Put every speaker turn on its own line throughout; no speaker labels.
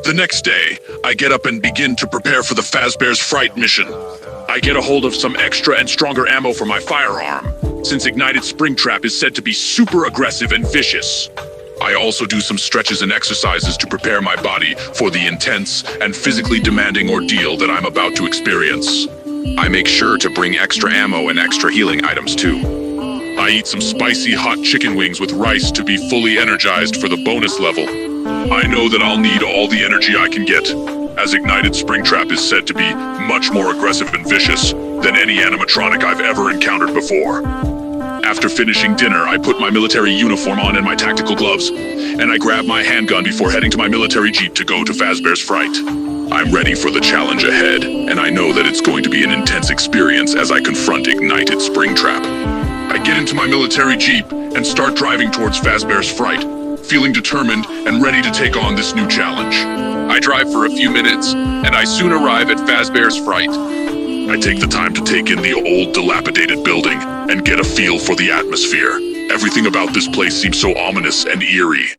The next day, I get up and begin to prepare for the Fazbear's Fright mission. I get a hold of some extra and stronger ammo for my firearm, since Ignited Springtrap is said to be super aggressive and vicious. I also do some stretches and exercises to prepare my body for the intense and physically demanding ordeal that I'm about to experience. I make sure to bring extra ammo and extra healing items too. I eat some spicy hot chicken wings with rice to be fully energized for the bonus level. I know that I'll need all the energy I can get, as Ignited Springtrap is said to be much more aggressive and vicious than any animatronic I've ever encountered before. After finishing dinner, I put my military uniform on and my tactical gloves, and I grab my handgun before heading to my military jeep to go to Fazbear's Fright. I'm ready for the challenge ahead, and I know that it's going to be an intense experience as I confront Ignited Springtrap. I get into my military jeep and start driving towards Fazbear's Fright, feeling determined and ready to take on this new challenge. I drive for a few minutes, and I soon arrive at Fazbear's Fright. I take the time to take in the old, dilapidated building and get a feel for the atmosphere. Everything about this place seems so ominous and eerie.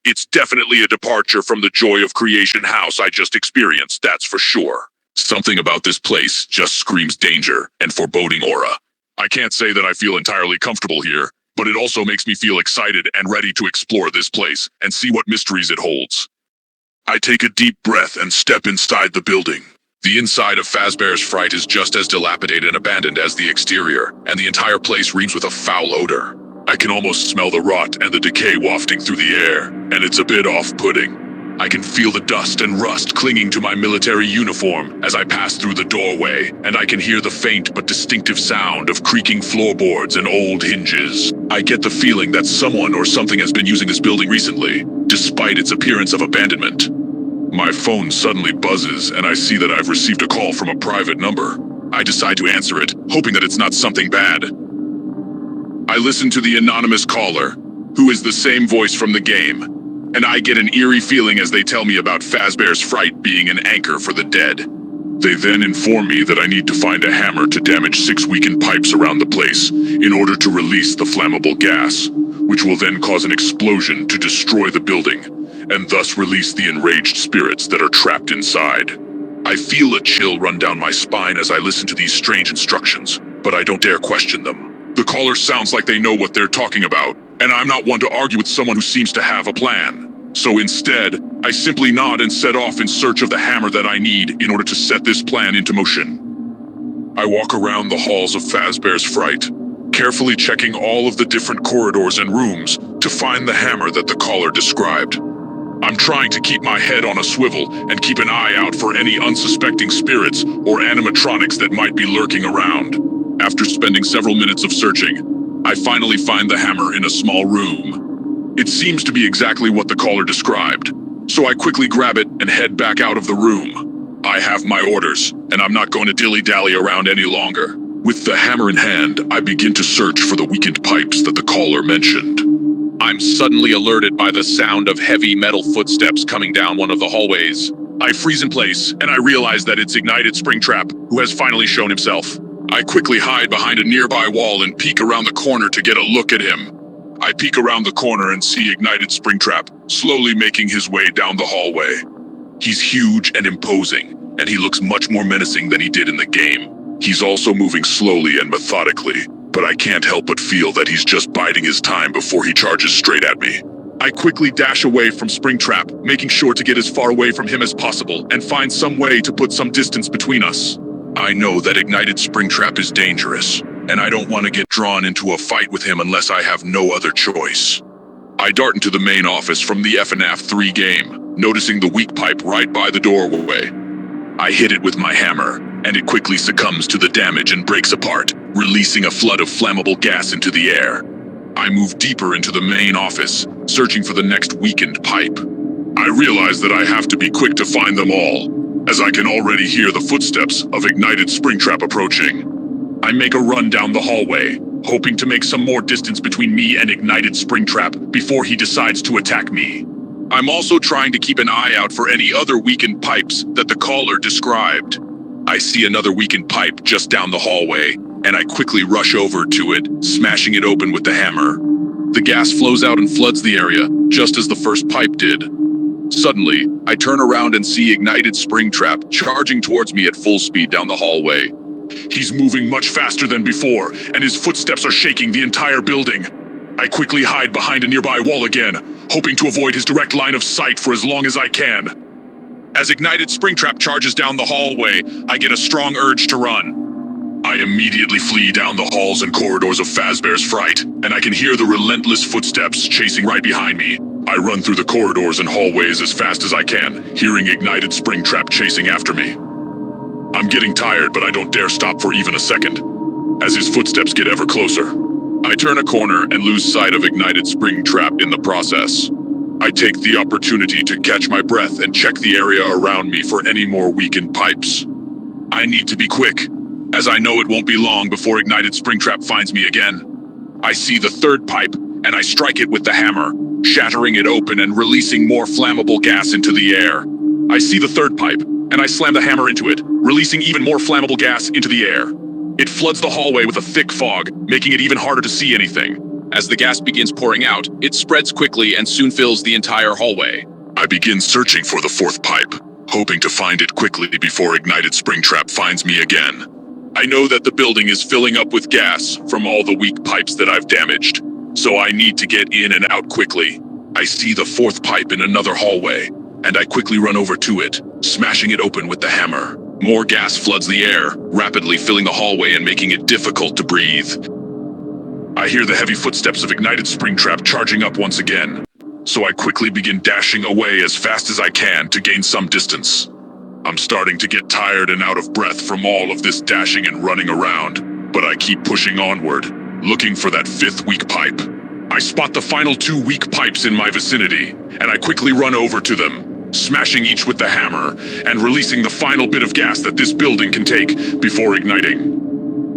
It's definitely a departure from the Joy of Creation house I just experienced, that's for sure. Something about this place just screams danger and foreboding aura. I can't say that I feel entirely comfortable here, but it also makes me feel excited and ready to explore this place and see what mysteries it holds. I take a deep breath and step inside the building. The inside of Fazbear's Fright is just as dilapidated and abandoned as the exterior, and the entire place reeks with a foul odor. I can almost smell the rot and the decay wafting through the air, and it's a bit off-putting. I can feel the dust and rust clinging to my military uniform as I pass through the doorway, and I can hear the faint but distinctive sound of creaking floorboards and old hinges. I get the feeling that someone or something has been using this building recently, despite its appearance of abandonment. My phone suddenly buzzes, and I see that I've received a call from a private number. I decide to answer it, hoping that it's not something bad. I listen to the anonymous caller, who is the same voice from the game, and I get an eerie feeling as they tell me about Fazbear's Fright being an anchor for the dead. They then inform me that I need to find a hammer to damage 6 weakened pipes around the place in order to release the flammable gas, which will then cause an explosion to destroy the building, and thus release the enraged spirits that are trapped inside. I feel a chill run down my spine as I listen to these strange instructions, but I don't dare question them. The caller sounds like they know what they're talking about, and I'm not one to argue with someone who seems to have a plan. So instead, I simply nod and set off in search of the hammer that I need in order to set this plan into motion. I walk around the halls of Fazbear's Fright, carefully checking all of the different corridors and rooms to find the hammer that the caller described. I'm trying to keep my head on a swivel and keep an eye out for any unsuspecting spirits or animatronics that might be lurking around. After spending several minutes of searching, I finally find the hammer in a small room. It seems to be exactly what the caller described, so I quickly grab it and head back out of the room. I have my orders, and I'm not going to dilly-dally around any longer. With the hammer in hand, I begin to search for the weakened pipes that the caller mentioned. I'm suddenly alerted by the sound of heavy metal footsteps coming down one of the hallways. I freeze in place, and I realize that it's Ignited Springtrap, who has finally shown himself. I quickly hide behind a nearby wall and peek around the corner to get a look at him. I peek around the corner and see Ignited Springtrap slowly making his way down the hallway. He's huge and imposing, and he looks much more menacing than he did in the game. He's also moving slowly and methodically, but I can't help but feel that he's just biding his time before he charges straight at me. I quickly dash away from Springtrap, making sure to get as far away from him as possible and find some way to put some distance between us. I know that Ignited Springtrap is dangerous, and I don't want to get drawn into a fight with him unless I have no other choice. I dart into the main office from the FNAF 3 game, noticing the weak pipe right by the doorway. I hit it with my hammer, and it quickly succumbs to the damage and breaks apart, releasing a flood of flammable gas into the air. I move deeper into the main office, searching for the next weakened pipe. I realize that I have to be quick to find them all, as I can already hear the footsteps of Ignited Springtrap approaching. I make a run down the hallway, hoping to make some more distance between me and Ignited Springtrap before he decides to attack me. I'm also trying to keep an eye out for any other weakened pipes that the caller described. I see another weakened pipe just down the hallway, and I quickly rush over to it, smashing it open with the hammer. The gas flows out and floods the area, just as the first pipe did. Suddenly, I turn around and see Ignited Springtrap charging towards me at full speed down the hallway. He's moving much faster than before, and his footsteps are shaking the entire building. I quickly hide behind a nearby wall again, hoping to avoid his direct line of sight for as long as I can. As Ignited Springtrap charges down the hallway, I get a strong urge to run. I immediately flee down the halls and corridors of Fazbear's Fright, and I can hear the relentless footsteps chasing right behind me. I run through the corridors and hallways as fast as I can, hearing Ignited Springtrap chasing after me. I'm getting tired, but I don't dare stop for even a second, as his footsteps get ever closer. I turn a corner and lose sight of Ignited Springtrap in the process. I take the opportunity to catch my breath and check the area around me for any more weakened pipes. I need to be quick, as I know it won't be long before Ignited Springtrap finds me again. I see the third pipe, and I strike it with the hammer, shattering it open and releasing more flammable gas into the air. I see the third pipe, and I slam the hammer into it, releasing even more flammable gas into the air. It floods the hallway with a thick fog, making it even harder to see anything. As the gas begins pouring out, it spreads quickly and soon fills the entire hallway. I begin searching for the fourth pipe, hoping to find it quickly before Ignited Springtrap finds me again. I know that the building is filling up with gas from all the weak pipes that I've damaged, so I need to get in and out quickly. I see the fourth pipe in another hallway, and I quickly run over to it, smashing it open with the hammer. More gas floods the air, rapidly filling the hallway and making it difficult to breathe. I hear the heavy footsteps of Ignited Springtrap charging up once again, so I quickly begin dashing away as fast as I can to gain some distance. I'm starting to get tired and out of breath from all of this dashing and running around, but I keep pushing onward, looking for that fifth weak pipe. I spot the final two weak pipes in my vicinity, and I quickly run over to them, smashing each with the hammer and releasing the final bit of gas that this building can take before igniting.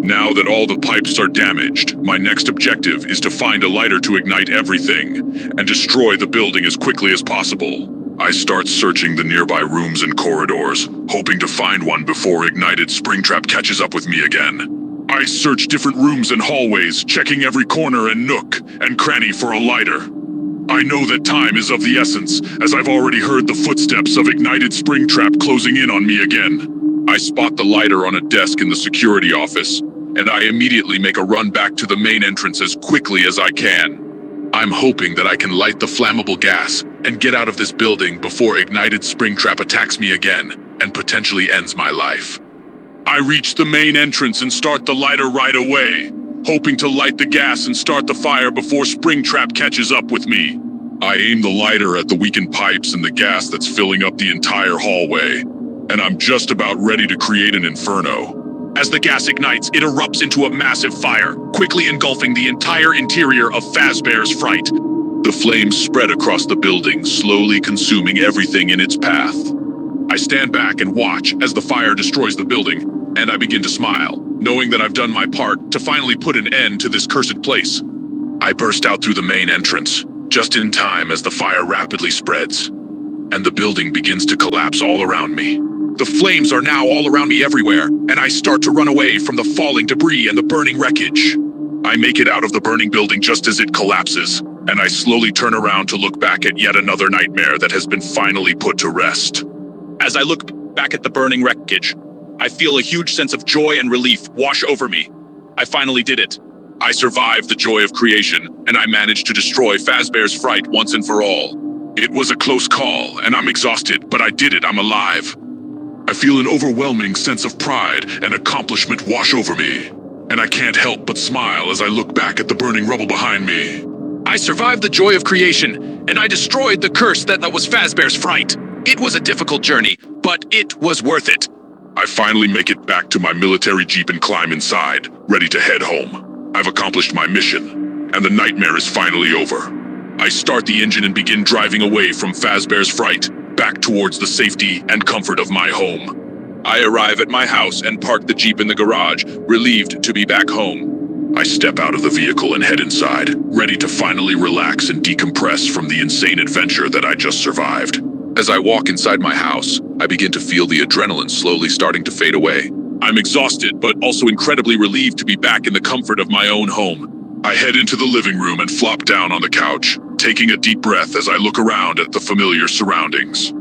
Now that all the pipes are damaged, my next objective is to find a lighter to ignite everything and destroy the building as quickly as possible. I start searching the nearby rooms and corridors, hoping to find one before Ignited Springtrap catches up with me again. I search different rooms and hallways, checking every corner and nook and cranny for a lighter. I know that time is of the essence, as I've already heard the footsteps of Ignited Springtrap closing in on me again. I spot the lighter on a desk in the security office, and I immediately make a run back to the main entrance as quickly as I can. I'm hoping that I can light the flammable gas and get out of this building before Ignited Springtrap attacks me again and potentially ends my life. I reach the main entrance and start the lighter right away, hoping to light the gas and start the fire before Springtrap catches up with me. I aim the lighter at the weakened pipes and the gas that's filling up the entire hallway, and I'm just about ready to create an inferno. As the gas ignites, it erupts into a massive fire, quickly engulfing the entire interior of Fazbear's Fright. The flames spread across the building, slowly consuming everything in its path. I stand back and watch as the fire destroys the building, and I begin to smile, knowing that I've done my part to finally put an end to this cursed place. I burst out through the main entrance, just in time as the fire rapidly spreads, and the building begins to collapse all around me. The flames are now all around me everywhere, and I start to run away from the falling debris and the burning wreckage. I make it out of the burning building just as it collapses, and I slowly turn around to look back at yet another nightmare that has been finally put to rest. As I look back at the burning wreckage, I feel a huge sense of joy and relief wash over me. I finally did it. I survived the joy of creation, and I managed to destroy Fazbear's Fright once and for all. It was a close call, and I'm exhausted, but I did it. I'm alive. I feel an overwhelming sense of pride and accomplishment wash over me, and I can't help but smile as I look back at the burning rubble behind me. I survived the joy of creation, and I destroyed the curse that was Fazbear's Fright. It was a difficult journey, but it was worth it. I finally make it back to my military jeep and climb inside, ready to head home. I've accomplished my mission, and the nightmare is finally over. I start the engine and begin driving away from Fazbear's Fright, back towards the safety and comfort of my home. I arrive at my house and park the jeep in the garage, relieved to be back home. I step out of the vehicle and head inside, ready to finally relax and decompress from the insane adventure that I just survived. As I walk inside my house, I begin to feel the adrenaline slowly starting to fade away. I'm exhausted, but also incredibly relieved to be back in the comfort of my own home. I head into the living room and flop down on the couch, taking a deep breath as I look around at the familiar surroundings.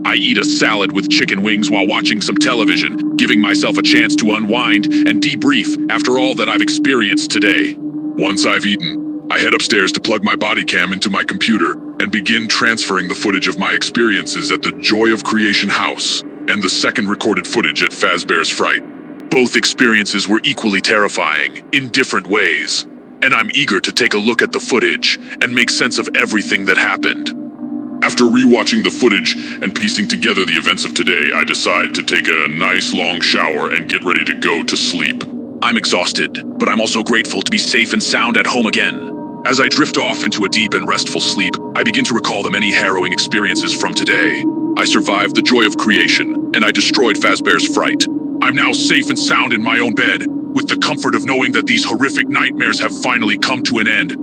I eat a salad with chicken wings while watching some television, giving myself a chance to unwind and debrief after all that I've experienced today. Once I've eaten, I head upstairs to plug my Bodycam into my computer and begin transferring the footage of my experiences at the Joy of Creation house and the second recorded footage at Fazbear's Fright. Both experiences were equally terrifying, in different ways, and I'm eager to take a look at the footage and make sense of everything that happened. After rewatching the footage and piecing together the events of today, I decide to take a nice long shower and get ready to go to sleep. I'm exhausted, but I'm also grateful to be safe and sound at home again. As I drift off into a deep and restful sleep, I begin to recall the many harrowing experiences from today. I survived the Joy of Creation, and I destroyed Fazbear's Fright. I'm now safe and sound in my own bed, with the comfort of knowing that these horrific nightmares have finally come to an end.